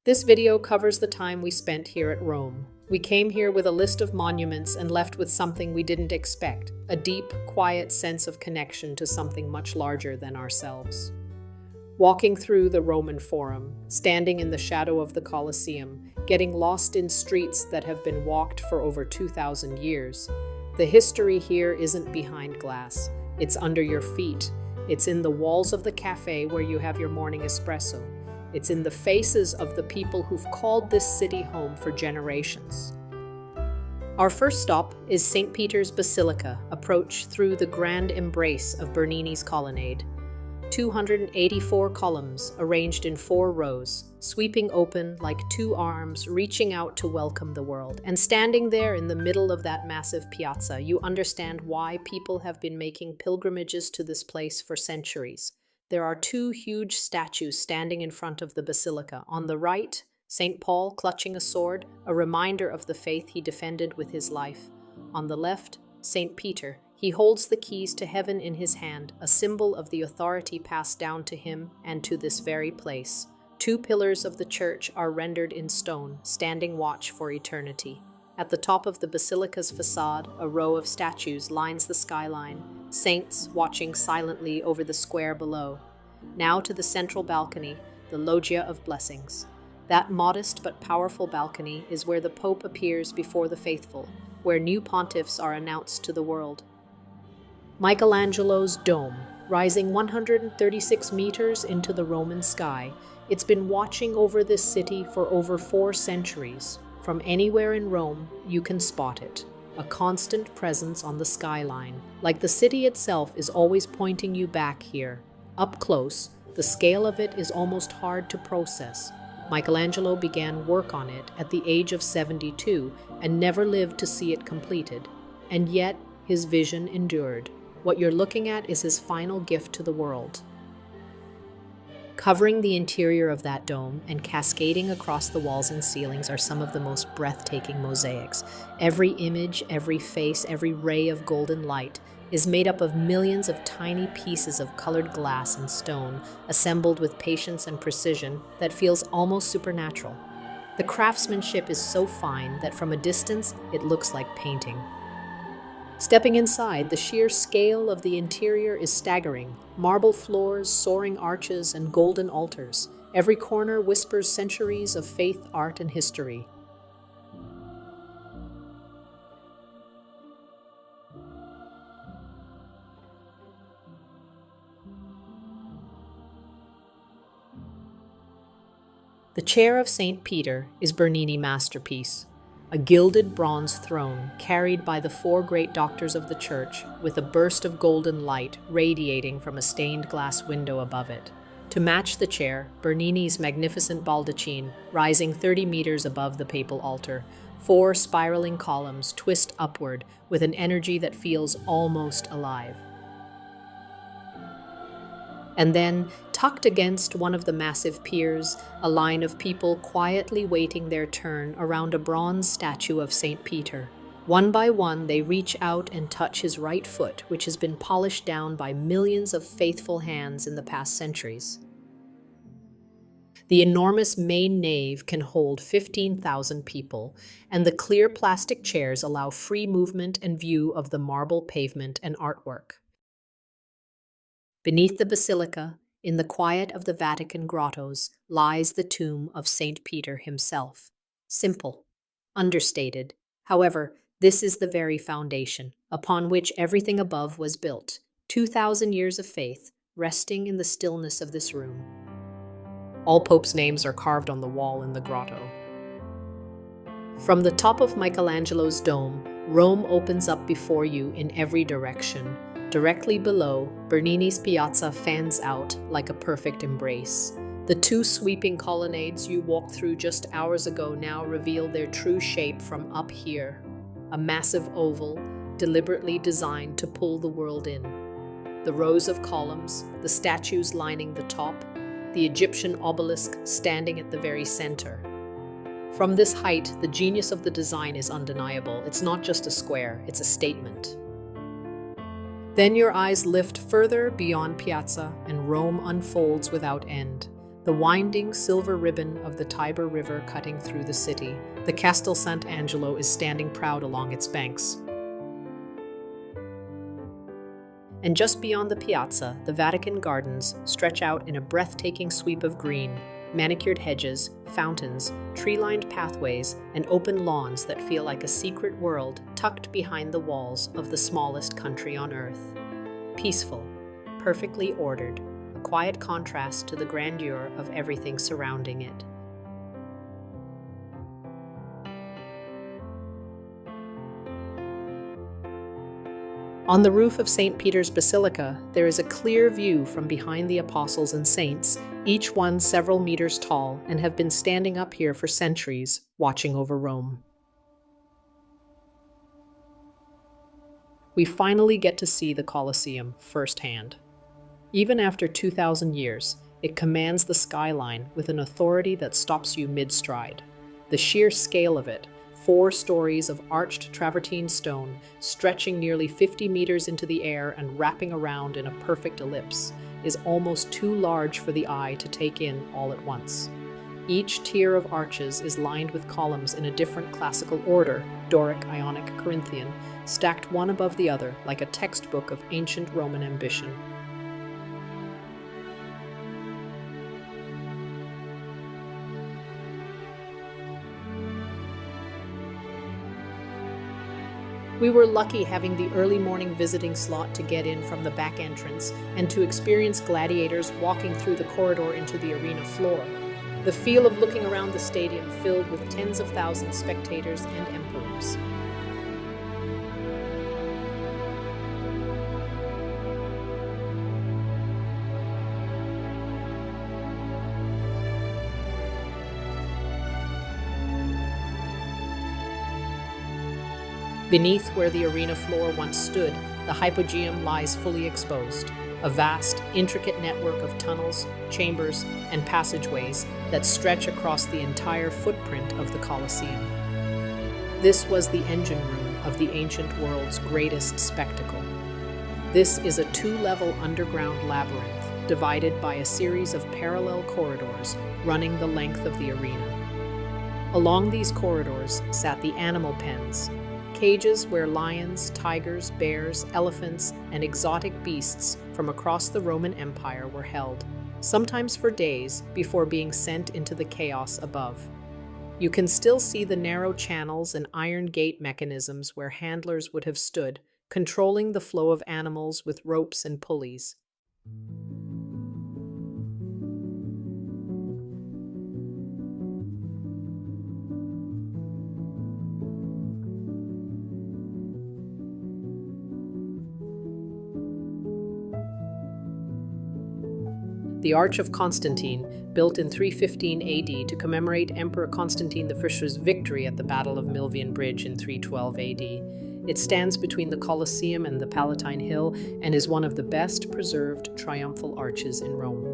This video covers the time we spent here at Rome. We came here with a list of monuments and left with something we didn't expect, a deep, quiet sense of connection to something much larger than ourselves. Walking through the Roman Forum, standing in the shadow of the Colosseum, getting lost in streets that have been walked for over 2,000 years, the history here isn't behind glass, it's under your feet. It's in the walls of the cafe where you have your morning espresso. It's in the faces of the people who've called this city home for generations. Our first stop is St. Peter's Basilica, approach through the grand embrace of Bernini's colonnade. 284 columns arranged in 4 rows, sweeping open like 2 arms reaching out to welcome the world. And standing there in the middle of that massive piazza, you understand why people have been making pilgrimages to this place for centuries. There are 2 huge statues standing in front of the basilica. On the right, St. Paul clutching a sword, a reminder of the faith he defended with his life. On the left, St. Peter. He holds the keys to heaven in his hand, a symbol of the authority passed down to him and to this very place. 2 pillars of the church are rendered in stone, standing watch for eternity. At the top of the basilica's facade, a row of statues lines the skyline, saints watching silently over the square below. Now to the central balcony, the Loggia of Blessings. That modest but powerful balcony is where the Pope appears before the faithful, where new pontiffs are announced to the world. Michelangelo's dome, rising 136 meters into the Roman sky, it's been watching over this city for over 4 centuries. From anywhere in Rome, you can spot it, a constant presence on the skyline, like the city itself is always pointing you back here. Up close, the scale of it is almost hard to process. Michelangelo began work on it at the age of 72 and never lived to see it completed. And yet, his vision endured. What you're looking at is his final gift to the world. Covering the interior of that dome and cascading across the walls and ceilings are some of the most breathtaking mosaics. Every image, every face, every ray of golden light is made up of millions of tiny pieces of colored glass and stone, assembled with patience and precision that feels almost supernatural. The craftsmanship is so fine that from a distance it looks like painting. Stepping inside, the sheer scale of the interior is staggering. Marble floors, soaring arches, and golden altars. Every corner whispers centuries of faith, art, and history. The chair of St. Peter is Bernini masterpiece. A gilded bronze throne carried by the 4 great doctors of the church with a burst of golden light radiating from a stained glass window above it. To match the chair, Bernini's magnificent baldachin rising 30 meters above the papal altar. 4 spiraling columns twist upward with an energy that feels almost alive. And then, tucked against one of the massive piers, a line of people quietly waiting their turn around a bronze statue of St. Peter. One by one, they reach out and touch his right foot, which has been polished down by millions of faithful hands in the past centuries. The enormous main nave can hold 15,000 people, and the clear plastic chairs allow free movement and view of the marble pavement and artwork. Beneath the basilica, in the quiet of the Vatican grottos, lies the tomb of St. Peter himself. Simple, understated. However, this is the very foundation upon which everything above was built. 2,000 years of faith resting in the stillness of this room. All popes' names are carved on the wall in the grotto. From the top of Michelangelo's dome, Rome opens up before you in every direction. Directly below, Bernini's piazza fans out like a perfect embrace. The 2 sweeping colonnades you walked through just hours ago now reveal their true shape from up here. A massive oval, deliberately designed to pull the world in. The rows of columns, the statues lining the top, the Egyptian obelisk standing at the very center. From this height, the genius of the design is undeniable. It's not just a square, it's a statement. Then your eyes lift further beyond Piazza and Rome unfolds without end. The winding silver ribbon of the Tiber River cutting through the city, the Castel Sant'Angelo is standing proud along its banks. And just beyond the piazza, the Vatican Gardens stretch out in a breathtaking sweep of green, manicured hedges, fountains, tree-lined pathways, and open lawns that feel like a secret world tucked behind the walls of the smallest country on earth. Peaceful, perfectly ordered, a quiet contrast to the grandeur of everything surrounding it. On the roof of St. Peter's Basilica, there is a clear view from behind the apostles and saints, each one several meters tall, and have been standing up here for centuries, watching over Rome. We finally get to see the Colosseum firsthand. Even after 2,000 years, it commands the skyline with an authority that stops you mid-stride. The sheer scale of it, 4 stories of arched travertine stone, stretching nearly 50 meters into the air and wrapping around in a perfect ellipse, is almost too large for the eye to take in all at once. Each tier of arches is lined with columns in a different classical order, Doric, Ionic, Corinthian, stacked one above the other like a textbook of ancient Roman ambition. We were lucky having the early morning visiting slot to get in from the back entrance and to experience gladiators walking through the corridor into the arena floor. The feel of looking around the stadium filled with tens of thousands of spectators and emperors. Beneath where the arena floor once stood, the hypogeum lies fully exposed, a vast, intricate network of tunnels, chambers, and passageways that stretch across the entire footprint of the Colosseum. This was the engine room of the ancient world's greatest spectacle. This is a 2-level underground labyrinth divided by a series of parallel corridors running the length of the arena. Along these corridors sat the animal pens, cages where lions, tigers, bears, elephants, and exotic beasts from across the Roman Empire were held, sometimes for days before being sent into the chaos above. You can still see the narrow channels and iron gate mechanisms where handlers would have stood, controlling the flow of animals with ropes and pulleys. The Arch of Constantine, built in 315 AD to commemorate Emperor Constantine I's victory at the Battle of Milvian Bridge in 312 AD. It stands between the Colosseum and the Palatine Hill and is one of the best preserved triumphal arches in Rome.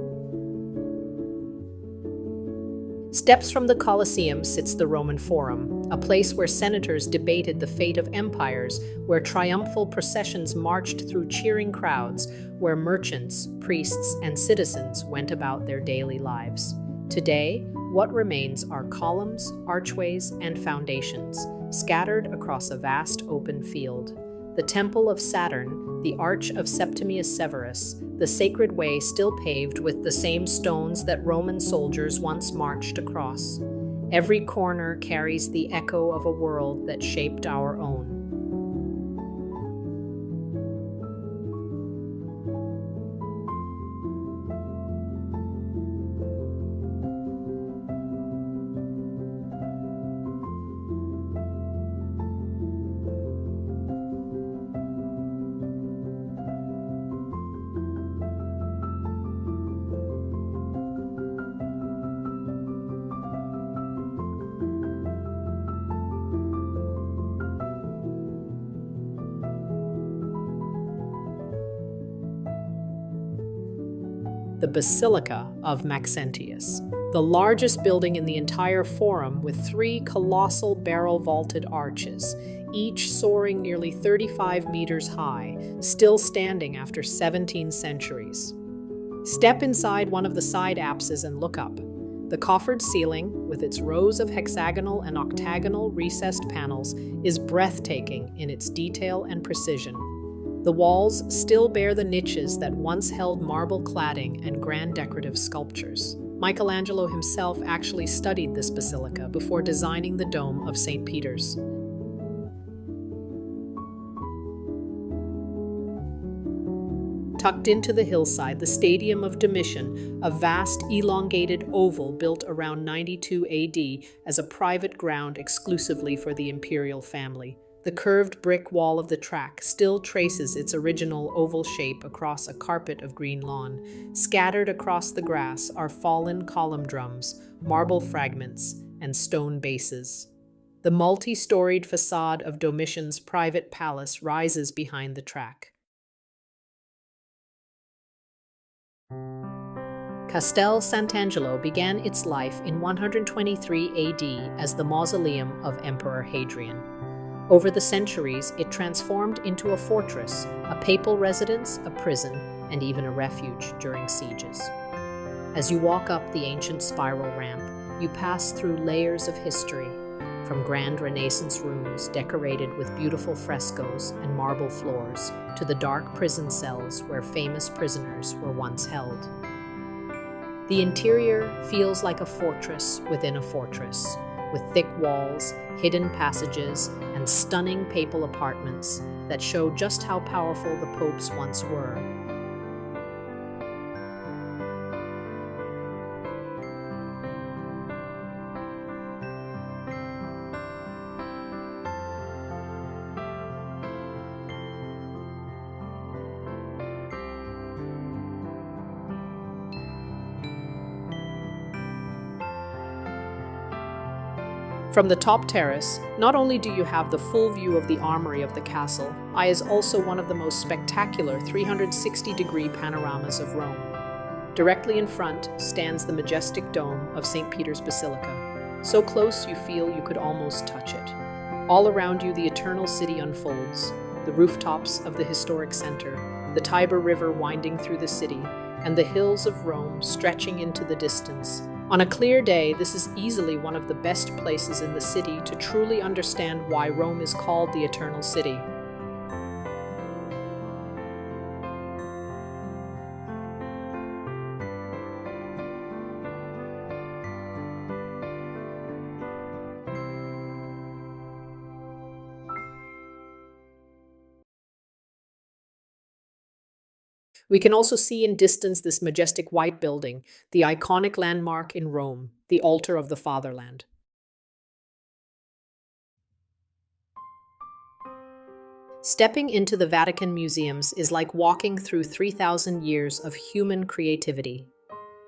Steps from the Colosseum sits the Roman Forum, a place where senators debated the fate of empires, where triumphal processions marched through cheering crowds, where merchants, priests, and citizens went about their daily lives. Today, what remains are columns, archways, and foundations, scattered across a vast open field. The Temple of Saturn, the Arch of Septimius Severus, the sacred way still paved with the same stones that Roman soldiers once marched across. Every corner carries the echo of a world that shaped our own. The Basilica of Maxentius, the largest building in the entire Forum with 3 colossal barrel-vaulted arches, each soaring nearly 35 meters high, still standing after 17 centuries. Step inside one of the side apses and look up. The coffered ceiling, with its rows of hexagonal and octagonal recessed panels, is breathtaking in its detail and precision. The walls still bear the niches that once held marble cladding and grand decorative sculptures. Michelangelo himself actually studied this basilica before designing the dome of St. Peter's. Tucked into the hillside, the Stadium of Domitian, a vast elongated oval built around 92 AD as a private ground exclusively for the imperial family. The curved brick wall of the track still traces its original oval shape across a carpet of green lawn. Scattered across the grass are fallen column drums, marble fragments, and stone bases. The multi-storied facade of Domitian's private palace rises behind the track. Castel Sant'Angelo began its life in 123 AD as the mausoleum of Emperor Hadrian. Over the centuries, it transformed into a fortress, a papal residence, a prison, and even a refuge during sieges. As you walk up the ancient spiral ramp, you pass through layers of history, from grand Renaissance rooms decorated with beautiful frescoes and marble floors to the dark prison cells where famous prisoners were once held. The interior feels like a fortress within a fortress, with thick walls, hidden passages, and stunning papal apartments that show just how powerful the popes once were. From the top terrace, not only do you have the full view of the armory of the castle, it is also one of the most spectacular 360-degree panoramas of Rome. Directly in front stands the majestic dome of St. Peter's Basilica, so close you feel you could almost touch it. All around you, the eternal city unfolds, the rooftops of the historic center, the Tiber River winding through the city, and the hills of Rome stretching into the distance. On a clear day, this is easily one of the best places in the city to truly understand why Rome is called the Eternal City. We can also see in distance this majestic white building, the iconic landmark in Rome, the altar of the fatherland. Stepping into the Vatican museums is like walking through 3,000 years of human creativity.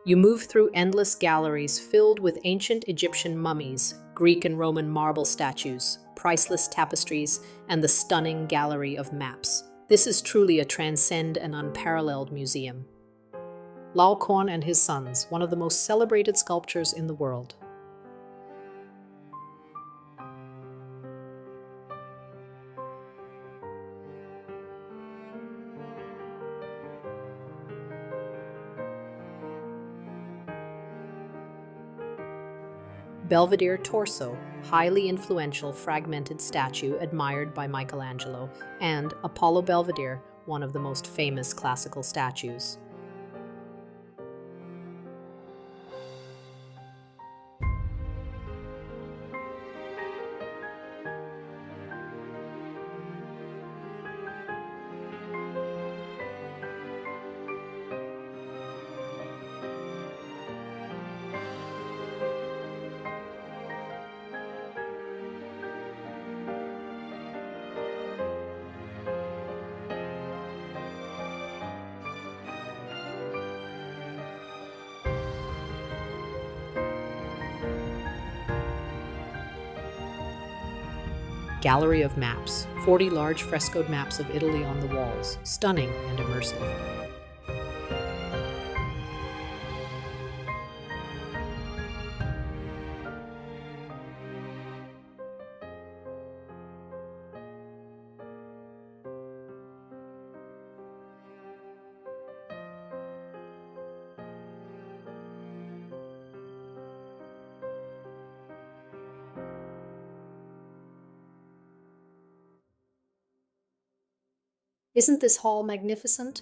You move through endless galleries filled with ancient Egyptian mummies, Greek and Roman marble statues, priceless tapestries, and the stunning gallery of maps. This is truly a transcend and unparalleled museum. Laocoon and his Sons, one of the most celebrated sculptures in the world. Belvedere torso, highly influential fragmented statue admired by Michelangelo, and Apollo Belvedere, one of the most famous classical statues. Gallery of maps, 40 large frescoed maps of Italy on the walls, stunning and immersive. Isn't this hall magnificent?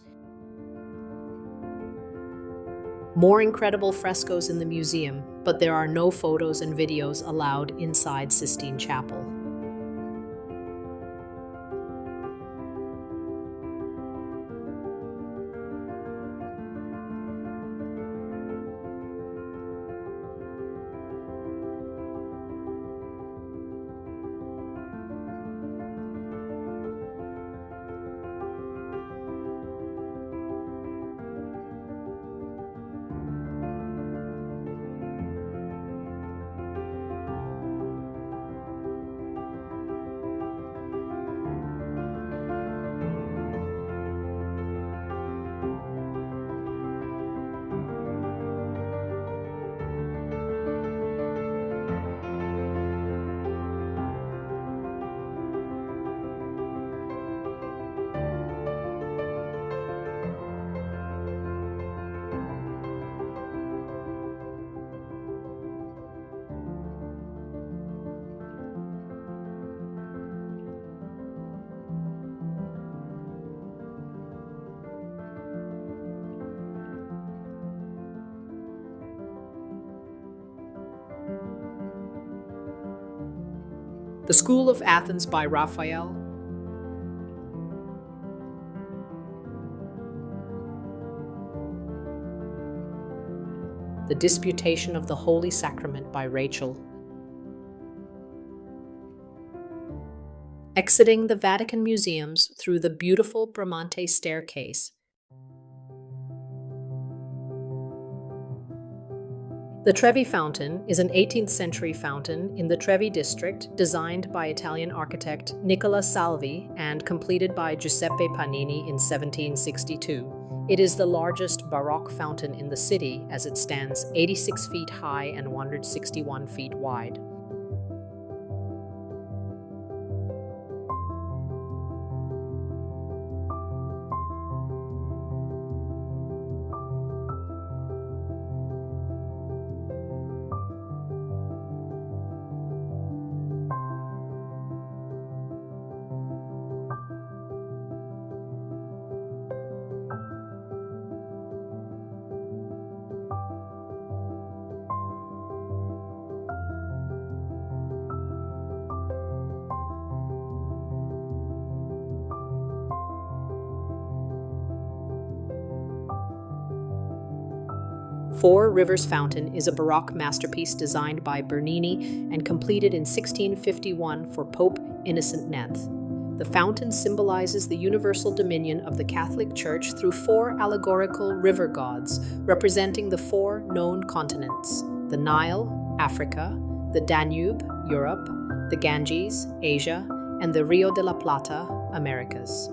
More incredible frescoes in the museum, but there are no photos and videos allowed inside Sistine Chapel. The School of Athens by Raphael. The Disputation of the Holy Sacrament by Rachel. Exiting the Vatican museums through the beautiful Bramante staircase. The Trevi Fountain is an 18th century fountain in the Trevi district designed by Italian architect Nicola Salvi and completed by Giuseppe Panini in 1762. It is the largest Baroque fountain in the city as it stands 86 feet high and 161 feet wide. Four Rivers Fountain is a Baroque masterpiece designed by Bernini and completed in 1651 for Pope Innocent X. The fountain symbolizes the universal dominion of the Catholic Church through four allegorical river gods representing the four known continents: the Nile, Africa; the Danube, Europe; the Ganges, Asia; and the Rio de la Plata, Americas.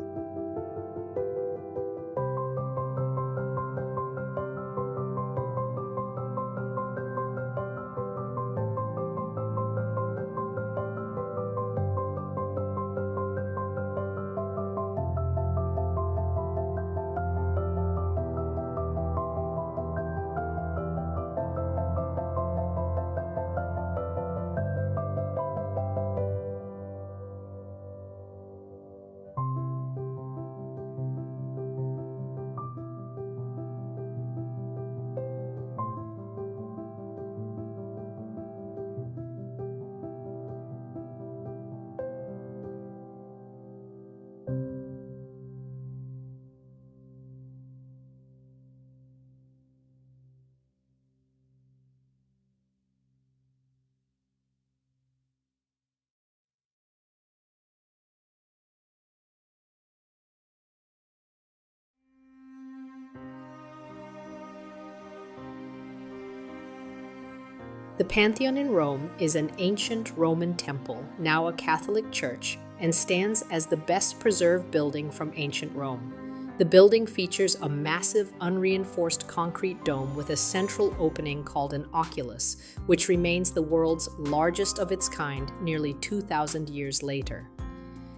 The Pantheon in Rome is an ancient Roman temple, now a Catholic church, and stands as the best preserved building from ancient Rome. The building features a massive, unreinforced concrete dome with a central opening called an oculus, which remains the world's largest of its kind nearly 2,000 years later.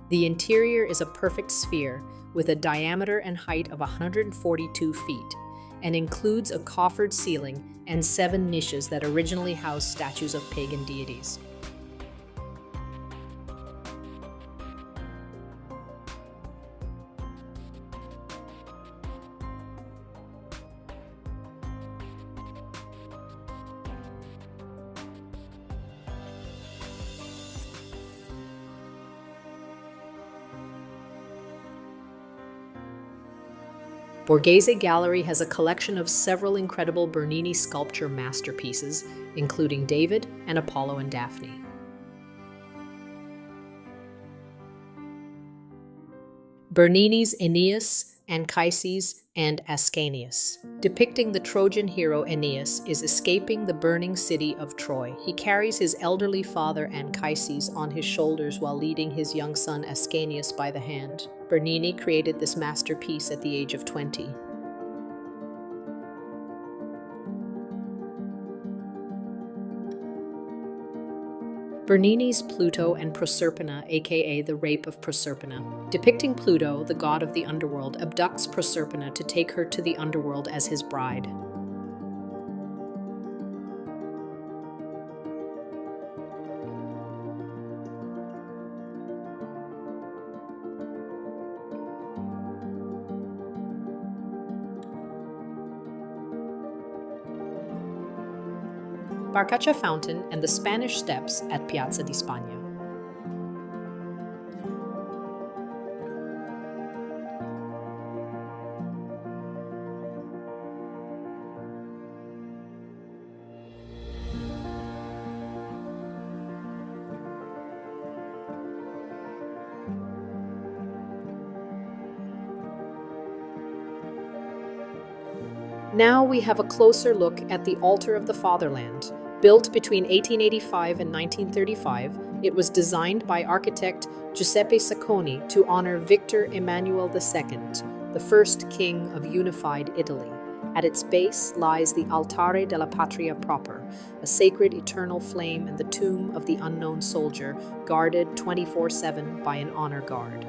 The interior is a perfect sphere with a diameter and height of 142 feet, and includes a coffered ceiling and 7 niches that originally housed statues of pagan deities. Borghese Gallery has a collection of several incredible Bernini sculpture masterpieces, including David and Apollo and Daphne. Bernini's Aeneas, Anchises, and Ascanius. Depicting the Trojan hero Aeneas is escaping the burning city of Troy. He carries his elderly father Anchises on his shoulders while leading his young son Ascanius by the hand. Bernini created this masterpiece at the age of 20. Bernini's Pluto and Proserpina, aka The Rape of Proserpina. Depicting Pluto, the god of the underworld, abducts Proserpina to take her to the underworld as his bride. Barcaccia Fountain and the Spanish Steps at Piazza di Spagna. Now we have a closer look at the Altar of the Fatherland. Built between 1885 and 1935, it was designed by architect Giuseppe Sacconi to honor Victor Emmanuel II, the first king of unified Italy. At its base lies the Altare della Patria proper, a sacred eternal flame and the tomb of the unknown soldier, guarded 24/7 by an honor guard.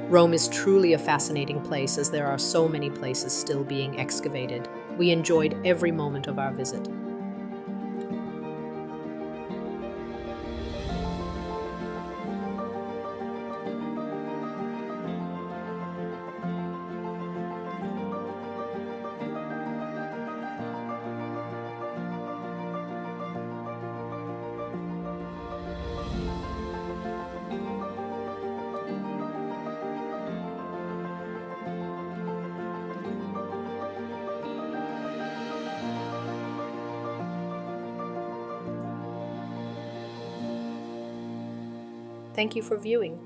Rome is truly a fascinating place, as there are so many places still being excavated. We enjoyed every moment of our visit. Thank you for viewing.